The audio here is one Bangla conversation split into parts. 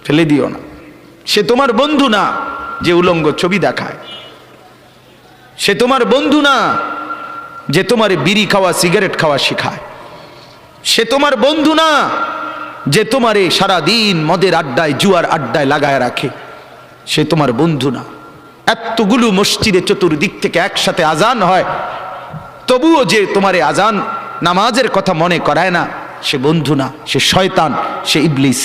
ফেলে দিও না। সে তোমার বন্ধু না যে উলঙ্গ ছবি দেখায়, সে তোমার বন্ধু না যে তোমার বিড়ি খাওয়া সিগারেট খাওয়া শিখায়, সে তোমার বন্ধু না যে তোমারে সারাদিন মদের আড্ডায় জুয়ার আড্ডায় লাগায় রাখে, সে তোমার বন্ধু না। এতগুলো মসজিদে চতুর্দিক থেকে একসাথে আজান হয়, তবুও যে তোমারে আজান নামাজের কথা মনে করায় না, সে বন্ধু না, সে শয়তান, সে ইবলিস,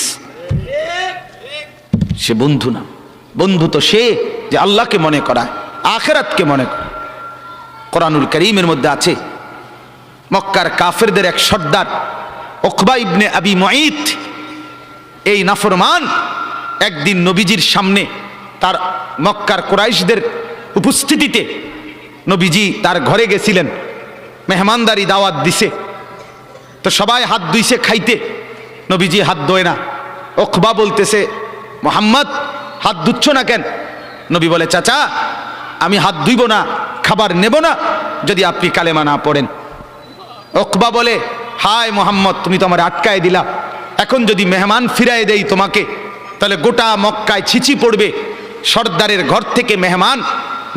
সে বন্ধু না। বন্ধু তো সে যে আল্লাহকে মনে করায়, আখিরাতকে মনে করে। কোরআনুল কারীমের মধ্যে আছে মক্কার কাফেরদের এক সর্দার উকবা ইবনে আবি মুঈত, এই নাফরমান একদিন নবীজির সামনে তার মক্কার কুরাইশদের উপস্থিতিতে নবীজি তার ঘরে গেছিলেন, মেহমানদারি দাওয়াত দিছে, তো সবাই হাত ধুইছে খাইতে, নবীজি হাত ধোয় না। উকবা বলতেছে, মুহাম্মদ হাত ধুচ্ছ না কেন? নবী বলে, চাচা আমি হাত ধুইব না, খাবার নেব না যদি আপনি কালেমা না পড়েন। উকবা বলে, হায় মুহাম্মদ, তুমি তো আমার আটকায় দিলা, এখন যদি মেহমান ফিরায় দেই তোমাকে, তাহলে গোটা মক্কায় ছিচি পড়বে, সর্দারের ঘর থেকে মেহমান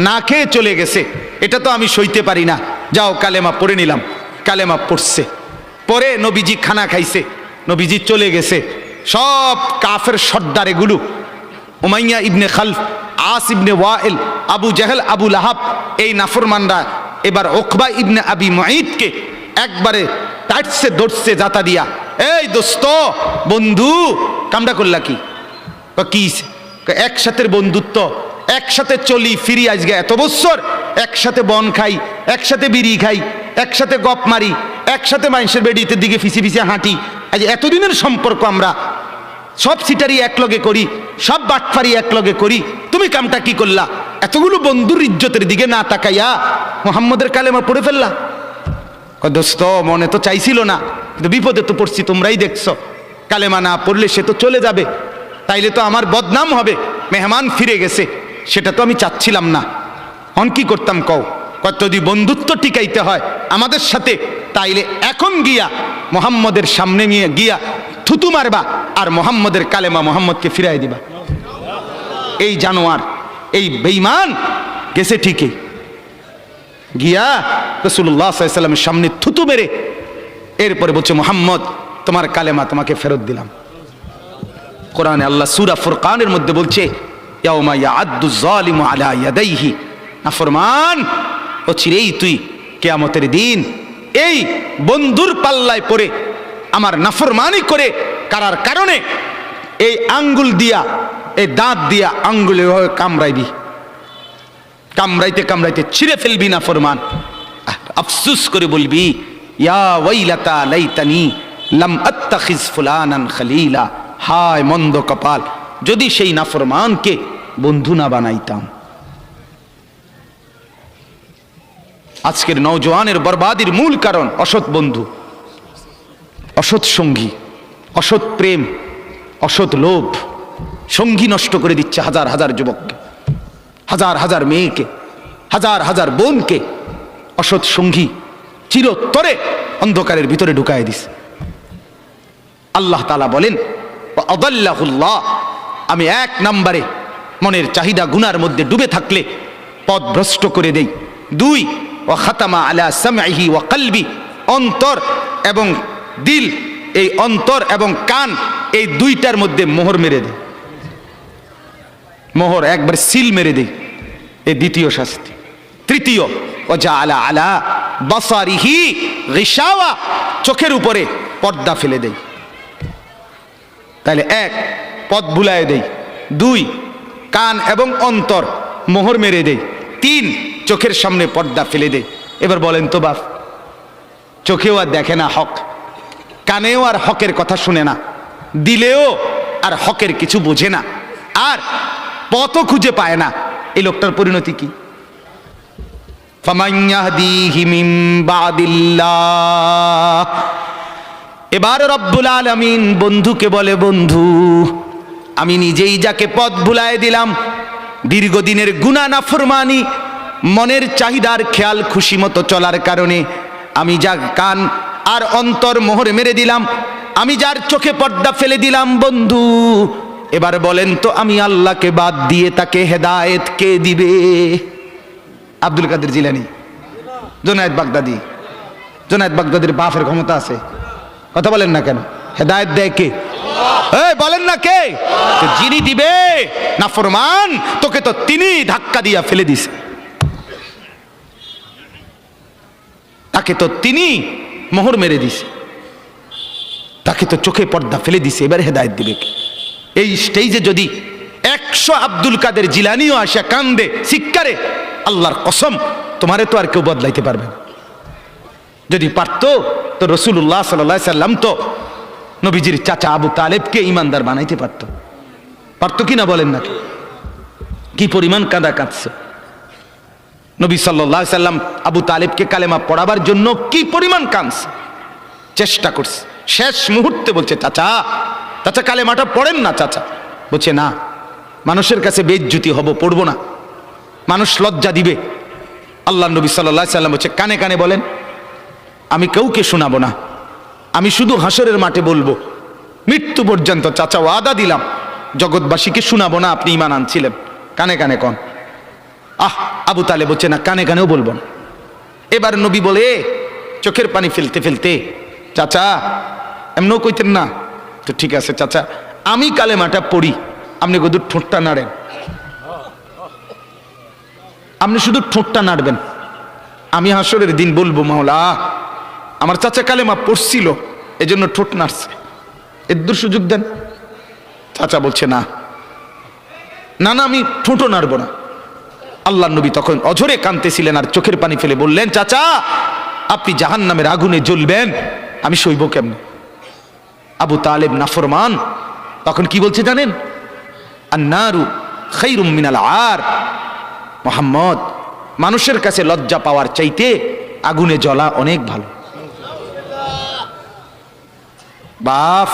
না খেয়ে চলে গেছে, এটা তো আমি সইতে পারি না, যাও কালেমা পড়ে নিলাম। কালেমা পড়ছে, পরে নবীজি খানা খাইছে, নবীজি চলে গেছে। সব কাফের সর্দার এগুলো, উমাইয়া ইবনে খালফ, আস ইবনে ওয়াইল, আবু জাহেল, আবু লাহাব, এই নাফরমানরা এবার উকবা ইবনে আবি মুঈতকে একবারে টাইটসে ধরছে জাতা দিয়া, এই দোস্ত বন্ধু কামটা করলা কি? কি একসাথে বন্ধুত্ব, একসাথে চলি ফিরি, আজকে এত বছর একসাথে বন খাই, একসাথে বিড়ি খাই, একসাথে গপ মারি, একসাথে মানুষের বেডিতে দিকে ফিসি ফিসে হাঁটি, আজ এতদিনের সম্পর্ক আমরা সব সিটারি একলগে করি, সব বাটফারি একলগে করি, তুমি কামটা কি করলা? এতগুলো বন্ধুর ইজ্জতের দিকে না তাকাইয়া মুহাম্মদের কালেমা পড়ে ফেললা। দোস্ত মনে তো চাইছিল না, কিন্তু বিপদে তো পড়ছি, তোমরাই দেখছো, কালেমা না পড়লে সে তো চলে যাবে, তাইলে তো আমার বদনাম হবে, মেহমান ফিরে গেছে, সেটা তো আমি চাচ্ছিলাম না। অন কি করতাম কও? কত যদি বন্ধুত্ব টিকাইতে হয় আমাদের সাথে, তাইলে এখন গিয়া মুহাম্মদের সামনে নিয়ে গিয়া থুতু মারবা আর মুহাম্মদের কালেমা মুহাম্মদকে ফিরাই দিবা। এই জানোয়ার, এই বেঈমান গেছে ঠিকই, গিয়া রাসূলুল্লাহ সাল্লাল্লাহু আলাইহি ওয়াসাল্লামের সামনে থুতু মেরে এরপরে বলছে, মুহাম্মদ তোমার কালেমা তোমাকে ফেরত দিলাম। কোরআনে আল্লাহ সূরা ফুরকানের মধ্যে বলছে, ইয়াউমা ইয়াআদ্দু যালিমু আলা ইয়াদাইহি, নাফরমান ও চিরেই তুই কিয়ামতের দিন এই বন্ধুর পাল্লায় পড়ে আমার নাফরমানি করে কারার কারণে এই আঙ্গুল দিয়া, এই দাঁত দিয়া আঙ্গুলে কামড়াইবি, কামড়াইতে কামড়াইতে ছিঁড়ে ফেলবি নাফরমান। আফসোস করে বলবি, ইয়া ওয়াইলাতা লাইতানি লাম আত্তাখিজ ফুলানান খলিলা, হায় মন্দ কপাল, যদি সেই নাফরমানকে বন্ধু না বানাইতাম। আজকের নওজওয়ানের বরবাদির মূল কারণ অসৎ বন্ধু, অসৎ সঙ্গী, অসৎ প্রেম, অসৎ লোভ। সঙ্গী নষ্ট করে দিচ্ছে হাজার হাজার যুবককে, হাজার হাজার মেয়েকে, হাজার হাজার বোনকে অসৎ সঙ্গী চিরতরে অন্ধকারের ভিতরে ঢুকায় দিছে। আল্লাহ তাআলা বলেন, আদাল্লাহুল্লাহ, আমি এক নম্বরে মনের চাহিদা গুনার মধ্যে ডুবে থাকলে পথ ভ্রষ্ট করে দেই। দুই, ওয়া খাতামা আলা সামঈহি ওয়া কলবি, অন্তর এবং দিল, এই অন্তর এবং কান, এই দুইটার মধ্যে মোহর মেরে দেয়, মোহর একবার সিল মেরে দেয়, এই দ্বিতীয় শাস্তি। তৃতীয়, ওয়া জাআলা আলা বাসারিহি গিশাওয়া, চোখের উপরে পর্দা ফেলে দেয়। তাহলে এক, পথ ভুলায় দেই। দুই, কান এবং অন্তর মোহর মেরে দেই। তিন, চোখের সামনে পর্দা ফেলে দেয়। এবার বলেন তো বাপ, চোখেও আর দেখে না হক, কানেও আর হকের কথা শুনে না, দিলেও আর হকের কিছু বোঝে না, আর পথও খুঁজে পায় না, এই লোকটার পরিণতি কি? ফামান ইয়াহদিহি মিন বাদিল্লাহ। এবার রব্বুল আলামিন বন্ধুকে বলে, বন্ধু আমি নিজেই যাকে পথ ভুলায় দিলাম, দীর্ঘদিনের গুনাহ নাফরমানি, মনের চাহিদার খেয়াল খুশি মতো চলার কারণে আমি যা কান আর অন্তর মোহর মেরে দিলাম, আমি যার চোখে পর্দা ফেলে দিলাম, বন্ধু এবার বলেন তো আমি আল্লাহকে বাদ দিয়ে তাকে হেদায়েত কে দিবে? আব্দুল কাদের জিলানী, জুনায়েদ বাগদাদি। জুনায়েদ বাগদাদির বাপের ক্ষমতা আছে? কথা বলেন না কেন? হেদায়েত দেয় কে? বলেন না কে? তো যিনি দিবে নাফরমান, তোকে তো তিনি ধাক্কা দিয়া ফেলে দিছে, তাকে তো তিনি মোহর মেরে দিছে, তাকে তো চোখে পর্দা ফেলে দিছে, এবার হেদায়েত দিবে কে? এই স্টেজে যদি 100 আব্দুল কাদের জিলানিও আসে কান্দে চিৎকারে, আল্লাহর কসম তোমারে তো আর কেউ বদলাইতে পারবে না। যদি পারতো তো রাসূলুল্লাহ সাল্লাল্লাহু আলাইহি সাল্লাম তো নবীজির চাচা আবু তালেবকে ইমানদার বানাইতে পারতো কিনা বলেন না? কি পরিমাণ কাঁদা কাঁদছে নবী সাল্লাল্লাহু আলাইহি সাল্লাম আবু তালেবকে কালেমা পড়াবার জন্য, কি পরিমাণ কাঁদছে, চেষ্টা করছে। শেষ মুহূর্তে বলছে, চাচা চাচা কালেমাটা পড়েন না। চাচা বলছে, না, মানুষের কাছে বেইজ্জতি হব, পড়বো না, মানুষ লজ্জা দিবে। আল্লাহ নবী সাল্লাল্লাহু আলাইহি সাল্লাম বলছে, কানে কানে বলেন, আমি কাউকে শোনাবো না, আমি শুধু হাসরের মাঠে বলবো, মৃত্যু পর্যন্ত চাচা ওয়াদা দিলাম জগৎবাসীকে শোনাবো না আপনি ঈমান আনছিলেন, কানে কানে কন। আবু তালেব বলছে, না, কানে কানেও বলবো না। এবার নবী বলে চোখের পানি ফেলতে ফেলতে, চাচা এমনও কইতেন না তো? ঠিক আছে চাচা, আমি কালেমাটা পড়ি, আপনি শুধু ঠোঁটটা নাড়েন, আপনি শুধু ঠোঁটটা নাড়বেন, আমি হাসরের দিন বলবো, মাওলা আমার চাচা কালেমা পড়ছিল এজন্য ঠোঁট নাড়ছে, এর সুযোগ দেন। চাচা বলছে, না না না, আমি ঠোঁটও নাড়বো না। আল্লাহ নবী তখন অঝরে কাঁদতেছিলেন আর চোখের পানি ফেলে বললেন, চাচা আপনি জাহান্নামের আগুনে জ্বলবেন, আমি সইব কেমনে? আবু তালেব নাফরমান তখন কি বলছে জানেন? আন্নারু খায়রুম মিনাল আর। মুহাম্মদ, মানুষের কাছে লজ্জা পাওয়ার চাইতে আগুনে জ্বলা অনেক ভালো। বাপ,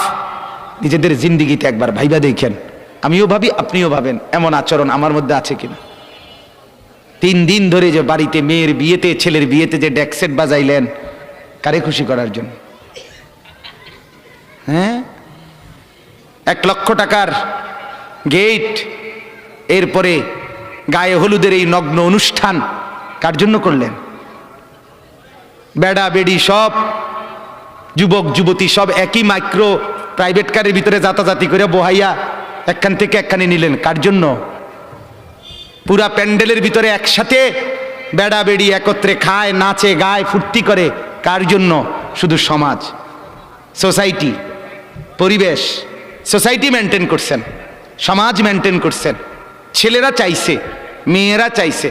নিজেদের জিন্দিগিতে একবার ভাইবা দেখেন, আমিও ভাবি আপনিও ভাবেন, এমন আচরণ আমার মধ্যে আছে কিনা। 3 দিন ধরে যে বাড়িতে মেয়ের বিয়েতে, ছেলের বিয়েতে যে ডেকসেট বাজাইলেন, কারে খুশি করার জন্য? হ্যাঁ, 1 লক্ষ টাকার গেট, এরপরে গায়ে হলুদের এই নগ্ন অনুষ্ঠান কার জন্য করলেন? বেড়া বেড়ি সব, যুবক যুবতী সব একই মাইক্রো প্রাইভেট কারের ভিতরে যাতাযাতি করে বহাইয়া একখান থেকে একখানে নিলেন, কার জন্য? পুরা প্যান্ডেলের ভিতরে একসাথে বেড়া বেড়ি একত্রে খায়, নাচে, গায়, ফুর্তি করে, কার জন্য? শুধু সমাজ, সোসাইটি, পরিবেশ, সোসাইটি মেনটেন করছেন, সমাজ মেনটেন করছেন। ছেলেরা চাইছে, মেয়েরা চাইছে,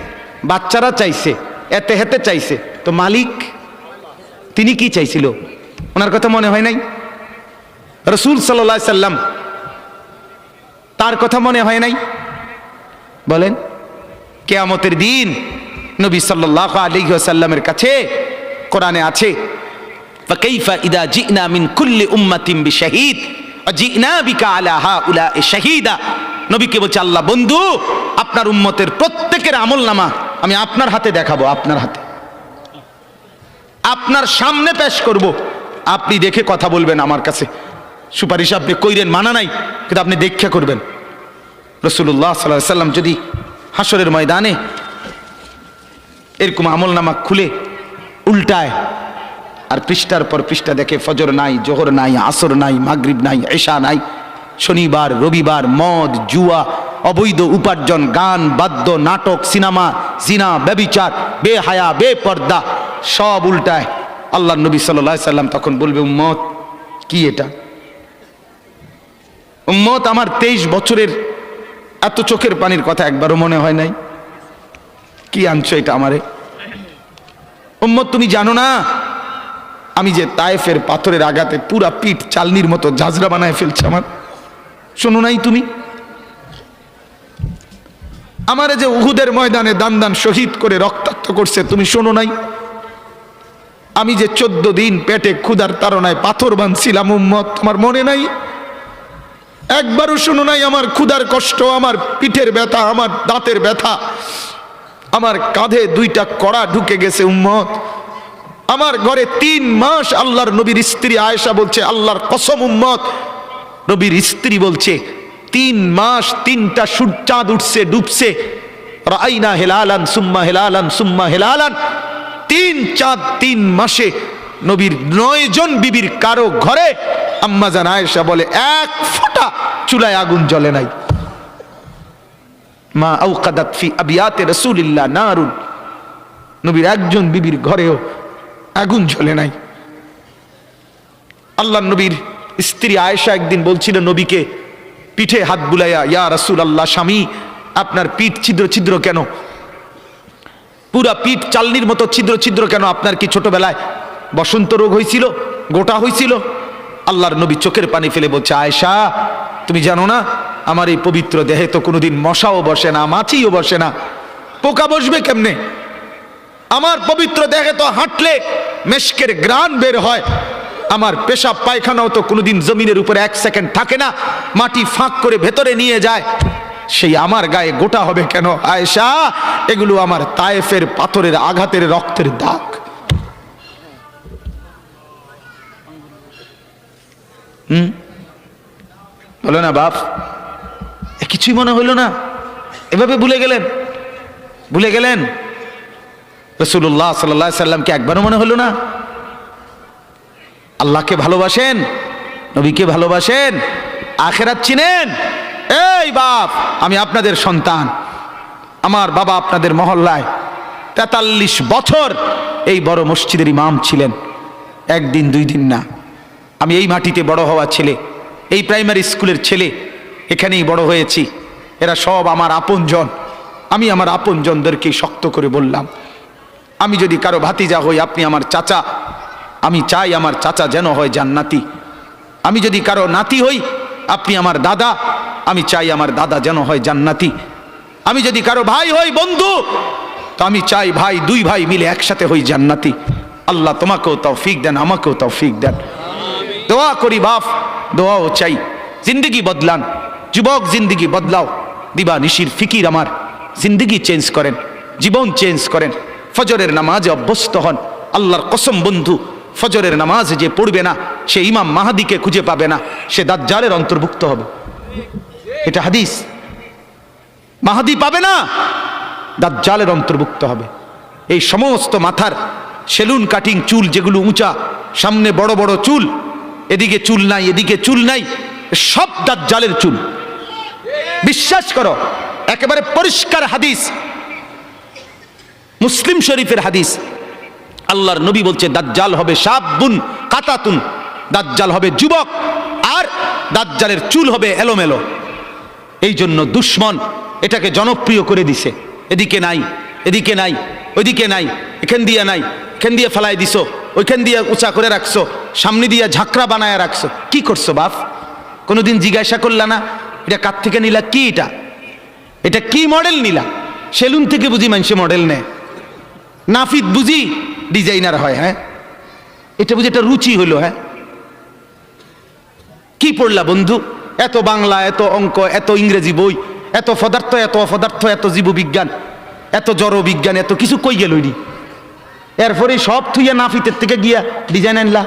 বাচ্চারা চাইছে, এতে হেতে চাইছে, তো মালিক তিনি কি চাইছিল? ওনার কথা মনে হয় নাই? রাসূল সাল্লাল্লাহু আলাইহি সাল্লাম তার কথা মনে হয় নাই? বলেন, কিয়ামতের দিন নবী সাল্লাল্লাহু আলাইহি ওয়াসাল্লামের কাছে কোরআনে আছে, ফাকাইফা ইদা জিনা মিন কুল্লি উম্মাতিন বিশাহিদ ওয়া জিনা বিকা আলা হাউলা'i শাহীদা। নবীকে বলছে আল্লাহ, বন্ধু আপনার উম্মতের প্রত্যেকের আমলনামা আমি আপনার হাতে দেখাবো, আপনার হাতে, আপনার সামনে পেশ করব, আপনি দেখে কথা বলবেন, আমার কাছে সুপারিশ আপনি কইরেন, মানা নাই, কিন্তু আপনি দেখে করবেন। রাসূলুল্লাহ সাল্লাল্লাহু আলাইহি সাল্লাম যদি হাসরের ময়দানে এরকম আমলনামা খুলে উল্টায় আর পৃষ্ঠার পর পৃষ্ঠা দেখে, ফজর নাই, জোহর নাই, আসর নাই, মাগরিব নাই, এশা নাই, শনিবার রবিবার, মদ, জুয়া, অবৈধ উপার্জন, গান, বাদ্য, নাটক, সিনেমা, জিনা, ব্যভিচার, বেহায়া, বেপর্দা, সব উল্টায়। আল্লাহ নবী সাল্লাল্লাহু আলাইহি সাল্লাম তখন বলবে, উম্মত কি এটা? উম্মত, আমার 23 বছরের এত চোখের পানির কথা একবারও মনে হয় নাই? কি আনছো এটা আমারে? উম্মত, তুমি জানো না আমি যে তায়েফের পাথরের আঘাতে পুরা পিঠ চালনির মতো ঝাঁঝরা বানায় ফেলছে আমার? শোনো নাই তুমি? আমারে যে উহুদের ময়দানে দান দান শহীদ করে রক্তাক্ত করছে, তুমি শোনো নাই? আমি যে 14 দিন পেটে ক্ষুধার তাড়নায় পাথর বাঁধছিলাম, উম্মত তোমার মনে নাই? একবারও শোনো নাই আমার ক্ষুধার কষ্ট, আমার পিঠের ব্যথা, আমার দাঁতের ব্যথা, আমার কাঁধে 2টা কড়া ঢুকে গেছে? উম্মত, আমার ঘরে 3 মাস আল্লাহর নবীর স্ত্রী আয়েশা বলছে, আল্লাহর কসম উম্মত, নবীর স্ত্রী বলছে 3 মাস 3টা চাঁদ উঠছে ডুবছে, রাআইনা হিলালান সুম্মা হিলালান সুম্মা হিলালান, 3 চাঁদ 3 মাসে নবীর 9 জন বিবির কারো ঘরে আম্মা জান আয়েশা বলে 1 ফোঁটা চুলায় আগুন জ্বলে নাই। মা আওকাদাত ফি আবিয়াতে রাসূলিল্লাহ নারুন, নবীর একজন বিবির ঘরেও আগুন জ্বলে নাই। আল্লাহর নবীর স্ত্রী আয়েশা একদিন বলছিল নবীকে পিঠে হাত বুলাইয়া, ইয়া রাসূলুল্লাহ, স্বামী আপনার পিঠ ছিদ্র ছিদ্র কেন, পুরা পিঠ চালনির মতো ছিদ্র ছিদ্র কেন? আপনার কি ছোটবেলায় বসন্ত রোগ হয়েছিল, গোটা হয়েছিল? আল্লাহর নবী চোখের পানি ফেলে বলছে, আয়েশা তুমি জানো না আমার এই পবিত্র দেহে তো কোনোদিন মশাও বসে না, মাছিও বসে না, পোকা বসবে কেমনে? আমার পবিত্র দেহে তো হাঁটলে মেশকের ঘ্রাণ বের হয়, আমার পেশাব পায়খানাও তো কোনোদিন জমিনের উপরে 1 সেকেন্ড থাকে না, মাটি ফাঁক করে ভেতরে নিয়ে যায়, সেই আমার গায়ে গোটা হবে কেন? আয়েশা এগুলো আমার তায়েফের পাথরের আঘাতের রক্তের দাগ। বলো না বাপ, কিছুই মনে হইল না? এভাবে ভুলে গেলেন, ভুলে গেলেন রাসূলুল্লাহ সাল্লাল্লাহু আলাইহি সাল্লামকে একবারও মনে হলো না? আল্লাহকে ভালোবাসেন, নবীকে ভালোবাসেন, আখিরাত চিনেন? এই বাপ, আমি আপনাদের সন্তান, আমার বাবা আপনাদের মহল্লায় 43 বছর এই বড় মসজিদের ইমাম ছিলেন, 1 দিন 2 দিন না। আমি এই মাটিতে বড় হওয়া ছেলে, এই প্রাইমারি স্কুলের ছেলে, এখানেই বড় হয়েছি। এরা সব আমার আপনজন। আমি আমার আপনজনদেরকে শক্ত করে বললাম, আমি যদি কারো ভাতিজা হই, আপনি আমার চাচা, আমি চাই আমার চাচা যেন হয় জান্নাতি। আমি যদি কারো নাতি হই, আপনি আমার দাদা, আমি চাই আমার দাদা যেন হয় জান্নাতি। আমি যদি কারো ভাই হই, বন্ধু, তো আমি চাই ভাই 2 ভাই মিলে একসাথে হই জান্নাতি। আল্লাহ তোমাকেও তৌফিক দেন, আমাকেও তৌফিক দেন। দোয়া করি বাপ, দোয়াও চাই। জিন্দগি বদলান যুবক, জিন্দগি বদলাও। দিবা নিশির ফিকির আমার, জিন্দগি চেঞ্জ করেন, জীবন চেঞ্জ করেন। ফজরের নামাজে অভ্যস্ত হন। আল্লাহর কসম বন্ধু, ফজরের নামাজ যে পড়বে না সে ইমাম মাহাদিকে খুঁজে পাবে না, সে দাজ্জালের অন্তর্ভুক্ত হবে। এটা হাদিস। মাহাদি পাবে না, দাজ্জালের অন্তর্ভুক্ত হবে। এই সমস্ত মাথার সেলুন কাটিং চুল যেগুলো উঁচা, সামনে বড় বড় চুল, এদিকে চুল নাই এদিকে চুল নাই, সব দাজ্জালের চুল। বিশ্বাস করো, একেবারে পরিষ্কার হাদিস, মুসলিম শরীফের হাদিস। আল্লাহর নবী বলছে দাজ্জাল হবে শাবুন কাতাতুন, দাজ্জাল হবে যুবক, আর দাজ্জালের চুল হবে এলোমেলো। এই জন্য দুশ্মন এটাকে জনপ্রিয় করে দিছে। এদিকে নাই, এদিকে নাই, ওইদিকে নাই, এখান দিয়ে নাই, এখান দিয়ে ফেলাই দিছো, ওইখান দিয়ে উঁচা করে রাখছো, সামনে দিয়ে ঝাঁকড়া বানায় রাখছো। কি করছো বাপ? কোনোদিন জিজ্ঞাসা করলা না এটা কার থেকে নিলা? কি এটা, এটা কি মডেল নিলা? সেলুন থেকে বুঝি মানুষে মডেল নেয়, নাফিদ বুঝি ডিজাইনার হয়? হ্যাঁ, এটা বুঝি এটা রুচি হইল? হ্যাঁ, কি পড়লা বন্ধু? এত বাংলা, এত অঙ্ক, এত ইংরেজি বই, এত পদার্থ, এত অপদার্থ, এত জীববিজ্ঞান, এত জড় বিজ্ঞান, এত কিছু কই গেল? এরপরে সব থুইয়া নাফিতের থেকে গিয়া ডিজাইন আনলা।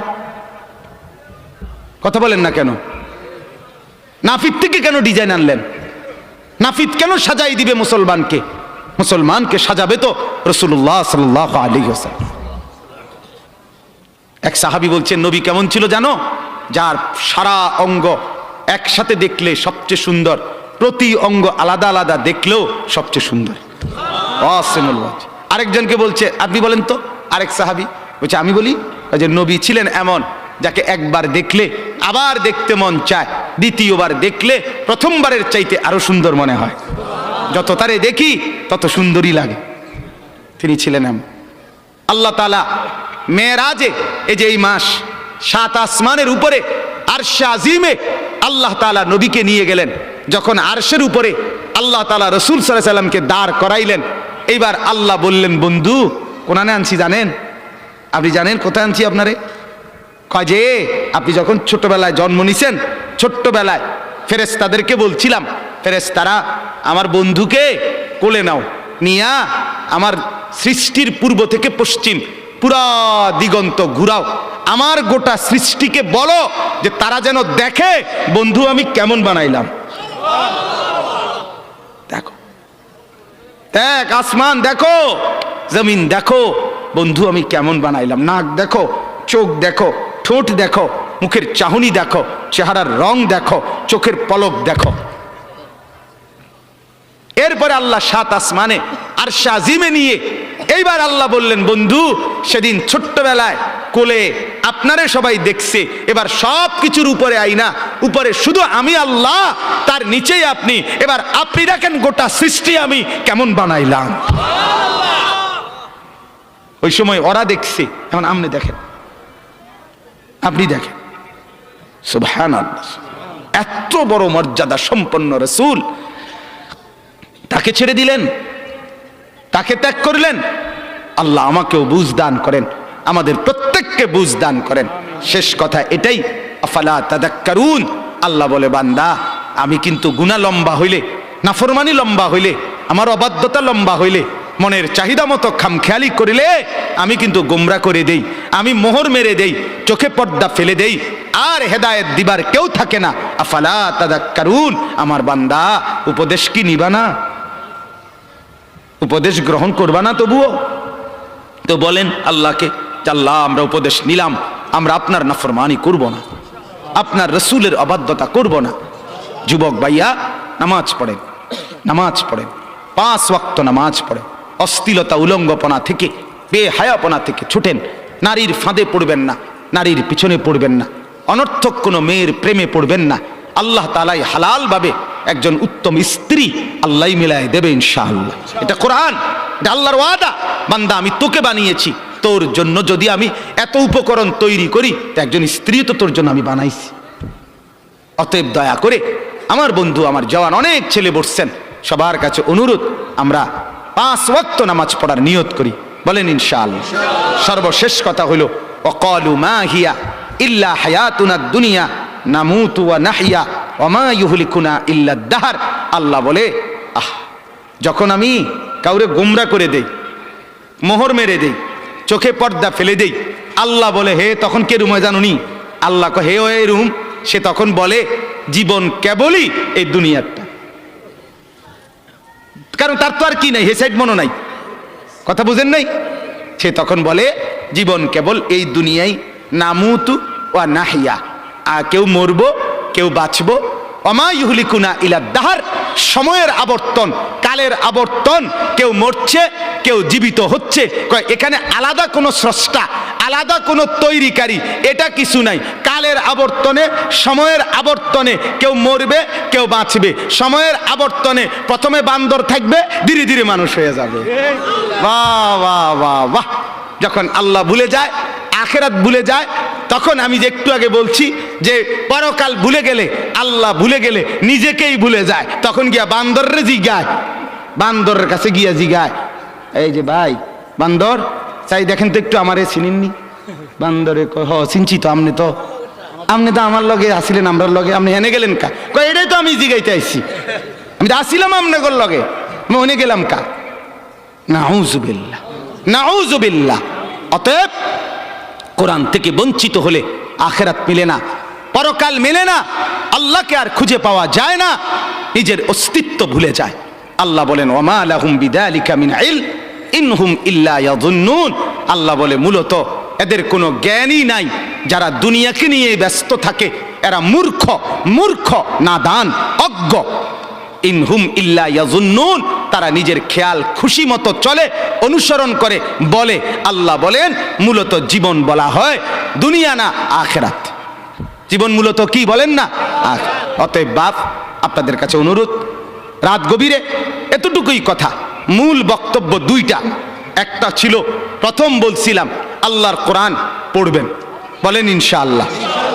কথা বলেন না কেন? নাফিত থেকে কেন ডিজাইন আনলেন? নাফিত কেন সাজাই দিবে মুসলমানকে? মুসলমানকে সাজাবে তো রাসূলুল্লাহ সাল্লাল্লাহু আলাইহি ওয়াসাল্লাম। এক সাহাবী বলছেন নবী কেমন ছিল জানো? যার সারা অঙ্গ একসাথে দেখলে সবচেয়ে সুন্দর, প্রতি অঙ্গ আলাদা আলাদা দেখলেও সবচেয়ে সুন্দর। আরেকজনকে বলছে আপনি বলেন তো, আরেক সাহাবী বলছে আমি বলি, যে নবী ছিলেন এমন যাকে একবার দেখলে আবার দেখতে মন চায়, দ্বিতীয়বার দেখলে প্রথমবারের চাইতে আরো সুন্দর মনে হয়, যত তারে দেখি তত সুন্দরই লাগে। তিনি ছিলেন এমন। আল্লাহ তাআলা মেরাজে, এই যে এই মাস, 7 আসমানের উপরে আরশে আজিমে আল্লাহ তাআলা নবীকে নিয়ে গেলেন। যখন আরশের উপরে আল্লাহ তাআলা রাসূল সাল্লাল্লাহু আলাইহি সাল্লামকে দাঁড় করাইলেন, এইবার আল্লাহ বললেন বন্ধু কোনানে আনছি জানেন? আপনি জানেন কোথায় আনছি আপনারে? কয় যে আপনি যখন ছোটবেলায় জন্ম নিছেন, ছোট্টবেলায় ফেরেশতাদেরকে বলছিলাম, ফেরেশতারা আমার বন্ধুকে কোলে নাও, নিয়া আমার সৃষ্টির পূর্ব থেকে পশ্চিম পুরা দিগন্ত ঘুরাও, আমার গোটা সৃষ্টিকে বলো যে তারা যেন দেখে বন্ধু আমি কেমন বানাইলাম। দেখো, দেখ আসমান দেখো, জমিন দেখো, বন্ধু আমি কেমন বানাইলাম। নাক দেখো, চোখ দেখো, ঠোঁট দেখো, মুখের চাহনি দেখো, চেহারার রং দেখো, চোখের পলক দেখো। এরপরে আল্লাহ সাত আসমানে আরশে আজিমে নিয়ে এইবার আল্লাহ বললেন, বন্ধু সেদিন ছোট্টবেলায় কোলে আপনারে সবাই দেখছে, এবার সব কিছুর উপরে আইনা, উপরে শুধু আমি আল্লাহ, তার নিচেই আপনি। এবার আপনি দেখেন গোটা সৃষ্টি আমি কেমন বানাইলাম। ওই সময় ওরা দেখছে, এখন আপনি দেখেন, আপনি দেখেন। সুবহানাল্লাহ, এত বড় মর্যাদা সম্পন্ন রাসূল, তাকে ছেড়ে দিলেন, তাকে ত্যাগ করলেন। আল্লাহ আমাকেও বুঝ দান করেন, আমাদের প্রত্যেককে বুঝ দান করেন। শেষ কথা এটাই, আফালা তাদাক্কারুন। আল্লাহ বলে, বান্দা আমি কিন্তু গুনাহ লম্বা হইলে, নাফরমানি লম্বা হইলে, আমার অবাধ্যতা লম্বা হইলে, মনের চাহিদা মতো খামখেয়ালি করিলে আমি কিন্তু গোমরা করে দেই, আমি মোহর মেরে দেই, চোখে পর্দা ফেলে দেই, আর হেদায়েত দিবার কেউ থাকে না। আফালা তাদাক্কারুন, আমার বান্দা উপদেশ কি নিবা না? উপদেশ গ্রহণ করবা না? তবুও তো বলেন আল্লাহকে, আল্লাহ আমরা উপদেশ নিলাম, আমরা আপনার নাফরমানি করব না, আপনার রসুলের অবাধ্যতা করব না। যুবক ভাইয়া, নামাজ পড়েন, নামাজ পড়েন, 5 ওয়াক্ত নামাজ পড়েন, অশ্লীলতা উলঙ্গপনা থেকে, বেহায়াপনা থেকে ছুটেন, নারীর ফাঁদে পড়বেন না, নারীর পিছনে পড়বেন না, অনর্থক কোনো মেয়ের প্রেমে পড়বেন না। আল্লাহ তাআলাই হালাল ভাবে একজন উত্তম স্ত্রী আল্লাহ মিলায় দেবে ইনশাআল্লাহ। এটা কোরআন, এটা আল্লাহর ওয়াদা। বান্দা আমি তোকে বানিয়েছি, তোর জন্য যদি আমি এত উপকরণ তৈরি করি, তো একজন স্ত্রী তো তোর জন্য আমি বানাইছি। অতএব দয়া করে আমার বন্ধু, আমার জওয়ান অনেক ছেলে বসছেন, সবার কাছে অনুরোধ, আমরা 5 ওয়াক্ত নামাজ পড়ার নিয়ত করি, বলেন ইনশাআল্লাহ। সর্বশেষ কথা হলো, ওয়াকালু মা হিয়া ইল্লা হায়াতুনা দুনিয়া নামুতু ওয়া নাহইয়া ওয়া মা ইউহলিকুনা ইল্লা দাহর। আল্লাহ বলে, যখন আমি কাউরে গোমরা করে দেই, মোহর মেরে দেই, চোখে পর্দা ফেলে দেই, আল্লাহ বলে, হে তখন কে রুমে জানুনি? আল্লাহ হে ওই রুম, সে তখন বলে জীবন কেবলই এই দুনিয়াটা, কারণ তার তো আর কি নাই, হে সাইড মনো নাই, কথা বুঝেন নাই? সে তখন বলে জীবন কেবল এই দুনিয়ায়, নামুতু ওয়া নাহিয়া, কেউ মরবো কেউ বাঁচবো, ওমা ইউহলিকুনা ইলা দাহর, সময়ের আবর্তন, কালের আবর্তন, কেউ মরছে কেউ জীবিত হচ্ছে। এখানে আলাদা কোনো স্রষ্টা, আলাদা কোনো তৈরিকারী, এটা কিছু নাই। কালের আবর্তনে, সময়ের আবর্তনে কেউ মরবে কেউ বাঁচবে। সময়ের আবর্তনে প্রথমে বান্দর থাকবে, ধীরে ধীরে মানুষ হয়ে যাবে। বাহ বাহ বাহ বাহ। যখন আল্লাহ ভুলে যায়, আখেরাত ভুলে যায়, তখন আমি যে একটু আগে বলছি যে পরকাল ভুলে গেলে, আল্লাহ ভুলে গেলে নিজেকেই ভুলে যায়, তখন গিয়া বান্দরের জিগায়, বান্দরের কাছে গিয়া জিগায়, এই যে ভাই বান্দর, চাই দেখেন তো একটু আমারে চিনেননি? বান্দরে কয়, হ চিনছি তো, আপনি তো আমার লগে আসিলেন, আমরার লগে, আপনি হেনে গেলেন কা? কয় এটাই তো আমি জিগাইতে আইছি, আমি তো আসিলাম আপনার লগে, আমি হেনে গেলাম কা? নাউজুবিল্লাহ, নাউজুবিল্লাহ। অতএব কোরআন থেকে বঞ্চিত হলে আখেরাত মিলে না, পরকাল মিলে না, আল্লাহকে আর খুঁজে পাওয়া যায় না, নিজের অস্তিত্ব ভুলে যায়। আল্লাহ বলেন, ওয়ামা লাহুম বিযালিকা মিন ইলম ইনহুম ইল্লা ইয়াযুন্নুন। আল্লাহ বলে মূলত এদের কোনো জ্ঞানই নাই, যারা দুনিয়াকে নিয়ে ব্যস্ত থাকে এরা মূর্খ, মূর্খ, নাদান, অজ্ঞ। ইনহুম ইল্লা ইয়াযুন্নুন, তারা নিজের খেয়াল খুশি মতো চলে, অনুসরণ করে, বলে। আল্লাহ বলেন মূলত জীবন বলা হয় দুনিয়া না আখেরাত। জীবন মূলত কি বলেন না? অতএব বাপ, আপনাদের কাছে অনুরোধ, রাত গভীরে এতটুকুই কথা, মূল বক্তব্য 2টা। একটা ছিল, প্রথম বলছিলাম আল্লাহর কোরআন পড়বেন, বলেন ইনশাআল্লাহ।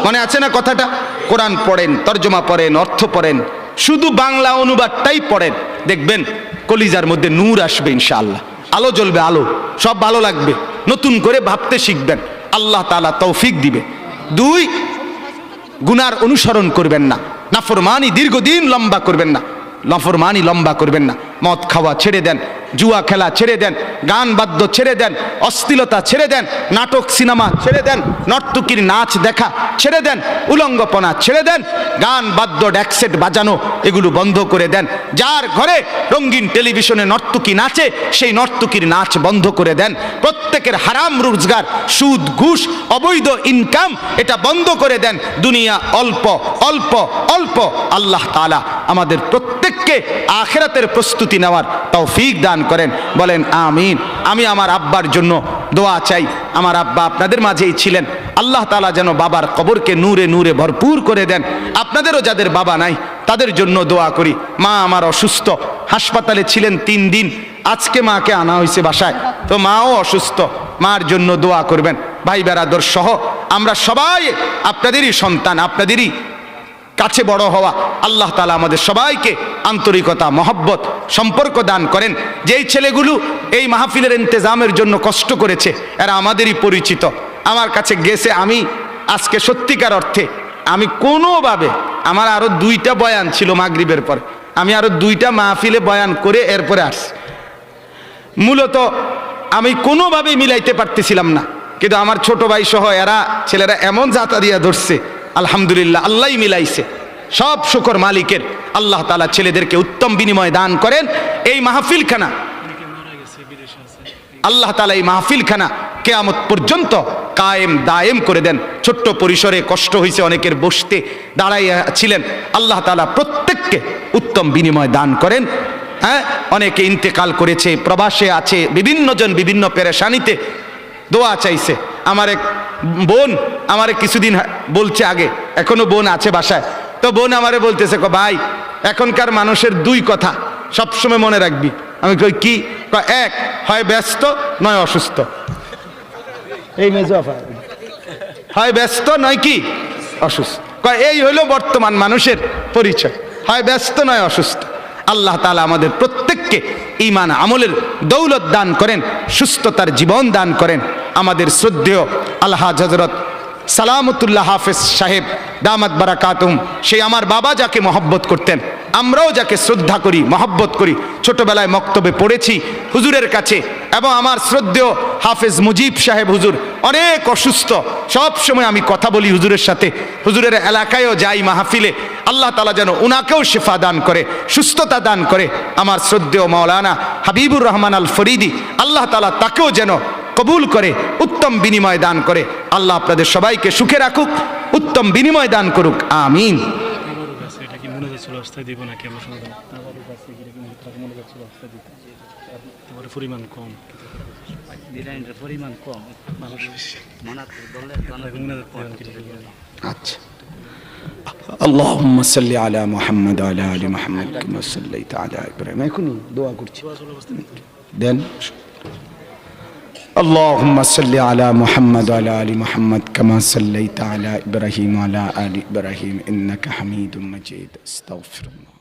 মনে আছে না কথাটা? কোরআন পড়েন, তর্জমা পড়েন, অর্থ পড়েন, শুধু বাংলা অনুবাদটাই পড়েন, দেখবেন কলিজার মধ্যে নূর আসবে ইনশাআল্লাহ, আলো জ্বলবে, আলো, সব ভালো লাগবে, নতুন করে ভাবতে শিখবেন, আল্লাহ তাআলা তৌফিক দিবে। 2, গুনার অনুসরণ করবেন না, নাফরমানি দীর্ঘদিন লম্বা করবেন না, নাফরমানি লম্বা করবেন না, মদ খাওয়া ছেড়ে দেন, জুয়া খেলা ছেড়ে দেন, গান বাদ্য ছেড়ে দেন, অশ্লীলতা ছেড়ে দেন, নাটক সিনেমা ছেড়ে দেন, নর্তকীর নাচ দেখা ছেড়ে দেন, উলঙ্গপনা ছেড়ে দেন, গান বাদ্য ড্যাকসেট বাজানো এগুলো বন্ধ করে দেন। যার ঘরে রঙিন টেলিভিশনে নর্তকী নাচে সেই নর্তকীর নাচ বন্ধ করে দেন। প্রত্যেকের হারাম রোজগার, সুদ, ঘুষ, অবৈধ ইনকাম এটা বন্ধ করে দেন। দুনিয়া অল্প অল্প অল্প। আল্লাহ তাআলা আমাদের প্রত্যেককে আখিরাতের প্রস্তুতি নেওয়ার তৌফিক দান করেন। বলেন আমিন। আমি আমার আব্বার জন্য দোয়া চাই। আমার আব্বা আপনাদের মাঝেই ছিলেন। আল্লাহ তাআলা যেন বাবার কবরকে নূরে নূরে ভরপুর করে দেন। আপনাদেরও যাদের বাবা নাই তাদের জন্য দোয়া করি। মা আমার অসুস্থ, হাসপাতালে ছিলেন 3 দিন, আজকে মাকে আনা হয়েছে বাসায়, তো মাও অসুস্থ, মার জন্য দোয়া করবেন। ভাই বেরাদর সহ আমরা সবাই আপনাদেরই সন্তান, আপনাদেরই কাছে বড় হওয়া। আল্লাহ তাআলা আমাদের সবাইকে আন্তরিকতা, মহব্বত, সম্পর্ক দান করেন। যেই ছেলেগুলো এই মাহফিলের ইন্তেজামের জন্য কষ্ট করেছে এরা আমাদেরই পরিচিত। আমার কাছে গেছে, আমি আজকে সত্যিকার অর্থে আমি কোনোভাবে, আমার আরো 2টা বয়ান ছিল মাগরিবের পর, আমি আরো 2টা মাহফিলে বয়ান করে এরপরে আসছি। মূলত আমি কোনোভাবেই মিলাইতে পারতেছিলাম না, কিন্তু আমার ছোট ভাই সহ এরা ছেলেরা এমন জাতা দিয়া ধরছে, আলহামদুলিল্লাহ আল্লাহই মিলাইছে। সব শুকর মালিকের। আল্লাহ তাআলা ছেলেদেরকে উত্তম বিনিময় দান করেন। এই মাহফিলখানা আল্লাহ তাআলা এই মাহফিলখানা কিয়ামত পর্যন্ত কায়েম দায়েম করে দেন। ছোট্ট পরিসরে কষ্ট হয়েছে অনেকের, বসতে দাঁড়াইয়া ছিলেন। আল্লাহ তাআলা প্রত্যেককে উত্তম বিনিময় দান করেন। হ্যাঁ, অনেকে ইন্তেকাল করেছে, প্রবাসে আছে, বিভিন্ন জন বিভিন্ন পেরেশানিতে দোয়া চাইছে। আমার এক বোন আমারে কিছুদিন বলছে, আগে এখনো বোন আছে বাসায়, তো বোন আমারে বলতেছে, ভাই এখনকার মানুষের 2 কথা সবসময় মনে রাখবি। আমি কই কি? এক, হয় ব্যস্ত নয় অসুস্থ। এই মেজফা হয় ব্যস্ত নয় কি অসুস্থ। এই হইল বর্তমান মানুষের পরিচয়, হয় ব্যস্ত নয় অসুস্থ। আল্লাহ তাআলা আমাদের প্রত্যেককে ঈমান আমলের দৌলত দান করেন, সুস্থতার জীবন দান করেন। আমাদের শ্রদ্ধেয় আলহাজ হযরত সালামতুল্লাহ হাফেজ সাহেব দামাত বারাকাতুম, সেই আমার বাবা যাকে মহব্বত করতেন, আমরাও যাকে শ্রদ্ধা করি, মহব্বত করি, ছোটবেলায় মক্তবে পড়েছি হুজুরের কাছে। এবং আমার শ্রদ্ধেয় হাফেজ মুজিব সাহেব হুজুর অনেক অসুস্থ, সব সময় আমি কথা বলি হুজুরের সাথে, হুজুরের এলাকায়ও যাই মাহফিলে। আল্লাহ তাআলা যেন উনাকেও শিফা দান করে, সুস্থতা দান করে। আমার শ্রদ্ধেয় মাওলানা হাবিবুর রহমান আল ফরিদি, আল্লাহ তাআলা তাকেও যেন কবুল করে, উত্তম বিনিময় দান করে। আল্লাহ আপনাদের সবাইকে সুখে রাখুক, উত্তম বিনিময় দান করুক, আমিন। পরিমাণ কম, আচ্ছা। আল্লাহুম্মা সাল্লি আলা মুহাম্মাদ ওয়া আলা আলি মুহাম্মাদ কামা সাল্লাইতা আলা ইব্রাহিম। এখনই দোয়া করছি দেন। اللهم صل على محمد وعلى آل محمد كما صليت على إبراهيم وعلى آل إبراهيم إنك حميد مجيد. استغفر الله.